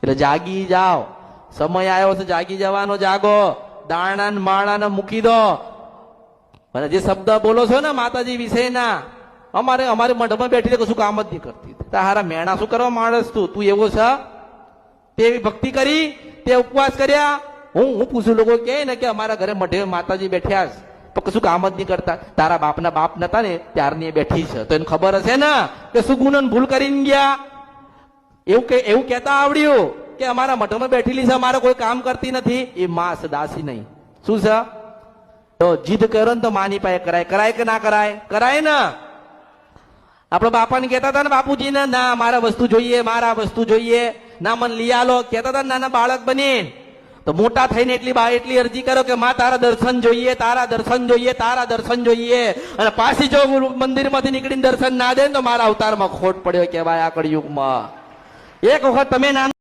એટલે જાગી જાઓ, સમય આવ્યો છે જાગી જવાનો, જાગો, દાણા ને માણા મૂકી દો. અને જે શબ્દ બોલો છો ને માતાજી વિશેના, અમારે મઢમાં બેઠી કશું કામ જ નહીં કરતી. તારા મેણા શું કરવા માણસ તું એવો છે? તે એવી ભક્તિ કરી, તે ઉપવાસ કર્યા. હું પૂછું, લોકો કહે ને કે અમારા ઘરે મઢે માતાજી બેઠ્યા તો કશું કામ જ નહીં કરતા. તારા બાપના બાપ નતા ને ત્યારની એ બેઠી છે, તો એને ખબર હશે ને કે શું ગુનો ભૂલ કરીને ગયા. એવું કહેતા આવડ્યું કે અમારા મઠમાં બેઠેલી છે, અમારે કોઈ કામ કરતી નથી. એ માં છે, દાસી નહીં. શું છે? તો જીદ કરો ને તો માની પાસે કરાય કે ના કરાય? કરાય ને. આપડે બાપાને કહેતા હતા ને બાપુજી ને, ના મારા વસ્તુ જોઈએ, મારા વસ્તુ જોઈએ, ના મને લઈ આલો કહેતા હતા નાના બાળક બની. તો મોટા થઈને એટલી અરજી કરો કે માં તારા દર્શન જોઈએ, તારા દર્શન જોઈએ, તારા દર્શન જોઈએ. અને પાછી જો મંદિર માંથી નીકળીને દર્શન ના દે તો મારા અવતારમાં ખોટ પડ્યો કહેવાય આ કળિયુગમાં. એક વખત તમે નાના